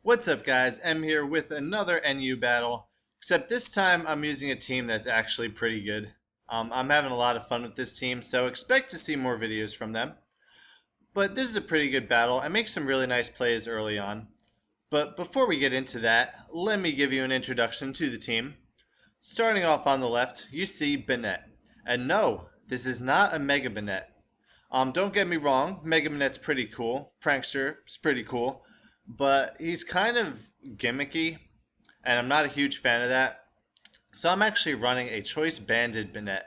What's up guys, M here with another NU battle, except this time I'm using a team that's actually pretty good. I'm having a lot of fun with this team, so expect to see more videos from them. But this is a pretty good battle. I make some really nice plays early on. But before we get into that, let me give you an introduction to the team. Starting off on the left, you see Banette. And no, this is not a Mega Banette. Don't get me wrong, Mega Banette's pretty cool. Prankster is pretty cool. But he's kind of gimmicky, and I'm not a huge fan of that. So I'm actually running a choice banded Banette.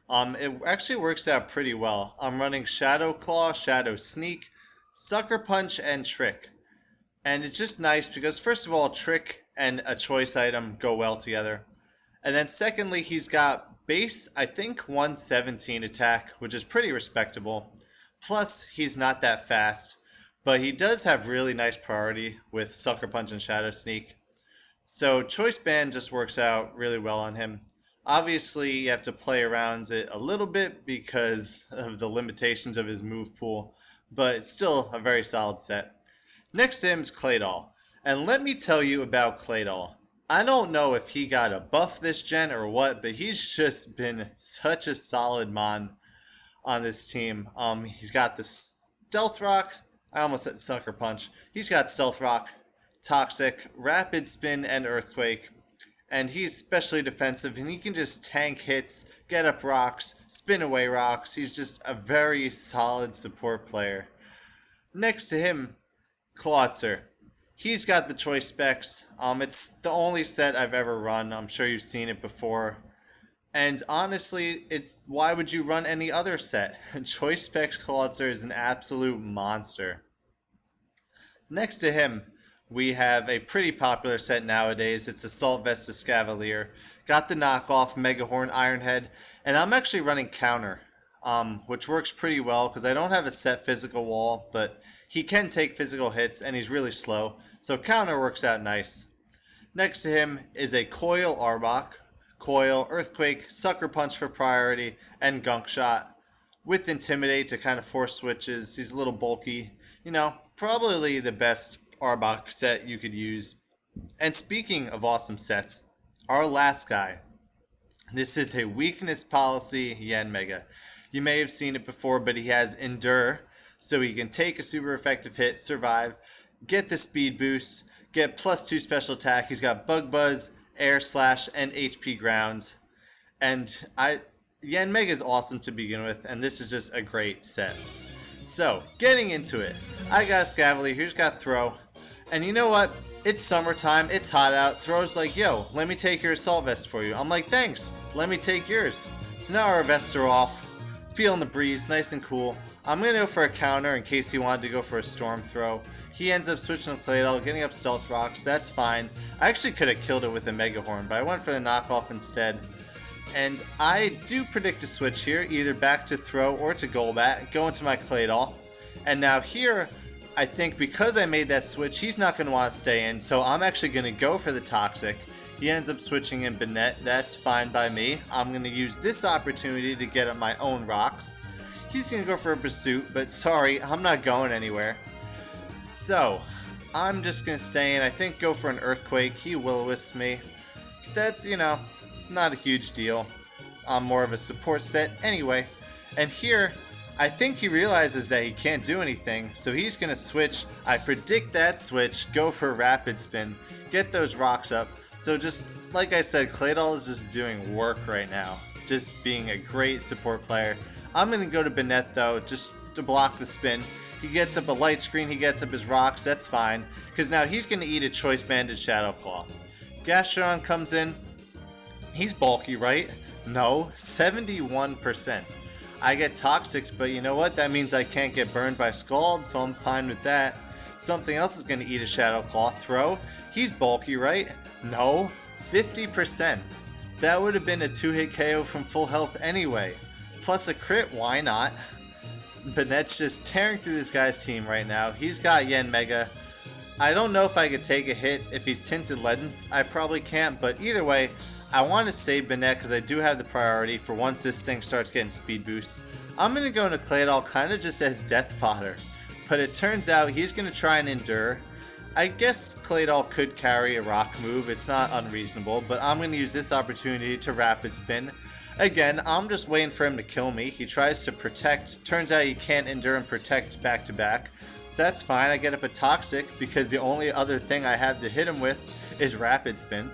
It actually works out pretty well. I'm running Shadow Claw, Shadow Sneak, Sucker Punch, and Trick. And it's just nice because first of all, Trick and a choice item go well together. And then secondly, he's got base, I think 117 attack, which is pretty respectable. Plus, he's not that fast. But he does have really nice priority with Sucker Punch and Shadow Sneak. So Choice Band just works out really well on him. Obviously, you have to play around it a little bit because of the limitations of his move pool. But it's still a very solid set. Next to him is Claydol. And let me tell you about Claydol. I don't know if he got a buff this gen or what, but he's just been such a solid mon on this team. He's got the Stealth Rock. I almost said Sucker Punch. He's got Stealth Rock, Toxic, Rapid Spin, and Earthquake. And he's especially defensive, and he can just tank hits, get up rocks, spin away rocks. He's just a very solid support player. Next to him, Clawitzer. He's got the choice specs. It's the only set I've ever run. I'm sure you've seen it before. And honestly, why would you run any other set? Choice Specs Clawitzer is an absolute monster. Next to him, we have a pretty popular set nowadays. It's Assault Vestus Cavalier. Got the knockoff Megahorn Ironhead, and I'm actually running Counter, which works pretty well because I don't have a set physical wall, but he can take physical hits, and he's really slow, so Counter works out nice. Next to him is a Coil Arbok. Coil, Earthquake, Sucker Punch for priority, and Gunk Shot. With Intimidate to kind of force switches. He's a little bulky. You know, probably the best Arbok set you could use. And speaking of awesome sets, our last guy. This is a weakness policy Yanmega. You may have seen it before, but he has Endure, so he can take a super effective hit, survive, get the speed boost, get +2 special attack. He's got Bug Buzz, Air Slash, and HP Ground. And Yanmega is awesome to begin with, and this is just a great set. So, getting into it, I got Scavalier, here's got Throw. And you know what? It's summertime, it's hot out. Throw's like, yo, let me take your assault vest for you. I'm like, thanks, let me take yours. So now our vests are off, feeling the breeze, nice and cool. I'm going to go for a counter in case he wanted to go for a Storm Throw. He ends up switching to Claydol, getting up Stealth Rocks. That's fine. I actually could have killed it with a Megahorn, but I went for the knockoff instead. And I do predict a switch here, either back to Throw or to Golbat, go into my Claydol. And now here, I think because I made that switch, he's not going to want to stay in, so I'm actually going to go for the Toxic. He ends up switching in Banette. That's fine by me. I'm going to use this opportunity to get up my own rocks. He's going to go for a Pursuit, but sorry, I'm not going anywhere. So, I'm just going to stay in. I think go for an Earthquake. He will-o-wisp me. That's, you know, not a huge deal. I'm more of a support set anyway. And here, I think he realizes that he can't do anything. So he's going to switch. I predict that switch. Go for Rapid Spin. Get those rocks up. So just, like I said, Claydol is just doing work right now. Just being a great support player. I'm going to go to Banette though, just to block the spin. He gets up a light screen, he gets up his rocks, that's fine. Because now he's going to eat a Choice Banded Shadow Claw. Gastrodon comes in. He's bulky, right? No, 71%. I get Toxic, but you know what? That means I can't get burned by Scald, so I'm fine with that. Something else is going to eat a Shadow Claw. Throw. He's bulky, right? No, 50%. That would have been a 2-hit KO from full health anyway. Plus a crit, why not? Banette's just tearing through this guy's team right now. He's got Yanmega. I don't know if I could take a hit if he's Tinted Legends. I probably can't, but either way, I want to save Banette because I do have the priority for once this thing starts getting speed boost. I'm going to go into Claydol kind of just as death fodder. But it turns out he's going to try and endure. I guess Claydol could carry a rock move, it's not unreasonable, but I'm going to use this opportunity to rapid spin. Again, I'm just waiting for him to kill me. He tries to protect, turns out he can't endure and protect back to back. So that's fine, I get up a Toxic because the only other thing I have to hit him with is rapid spin.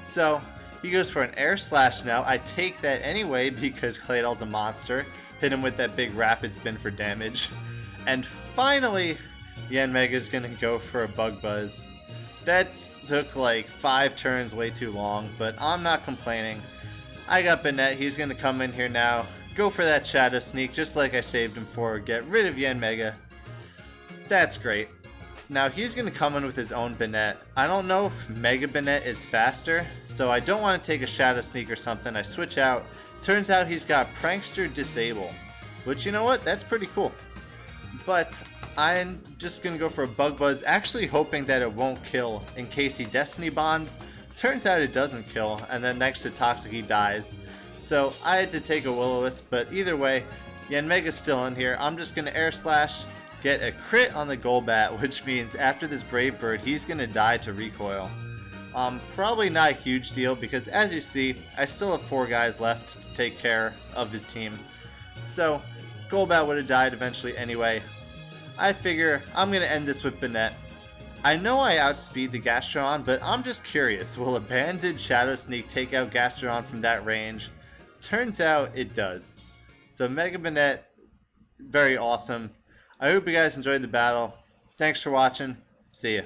So he goes for an air slash now. I take that anyway because Claydol's a monster. Hit him with that big rapid spin for damage. And finally, Yanmega's gonna go for a Bug Buzz. That took like 5 turns, way too long, but I'm not complaining. I got Banette, he's gonna come in here now, go for that Shadow Sneak just like I saved him for, get rid of Yanmega. That's great. Now he's gonna come in with his own Banette. I don't know if Mega Banette is faster, so I don't want to take a Shadow Sneak or something. I switch out. Turns out he's got Prankster Disable, which, you know what, that's pretty cool. But I'm just going to go for a Bug Buzz, actually hoping that it won't kill in case he Destiny Bonds. Turns out it doesn't kill, and then next to Toxic he dies. So I had to take a Will-O-Wisp, but either way, Yanmega's still in here. I'm just going to Air Slash, get a crit on the Golbat, which means after this Brave Bird, he's going to die to Recoil. Probably not a huge deal, because as you see, I still have 4 guys left to take care of his team. So Golbat would have died eventually anyway. I figure I'm going to end this with Banette. I know I outspeed the Gastrodon, but I'm just curious, will a Banded Shadow Sneak take out Gastrodon from that range? Turns out it does. So Mega Banette, very awesome. I hope you guys enjoyed the battle. Thanks for watching. See ya.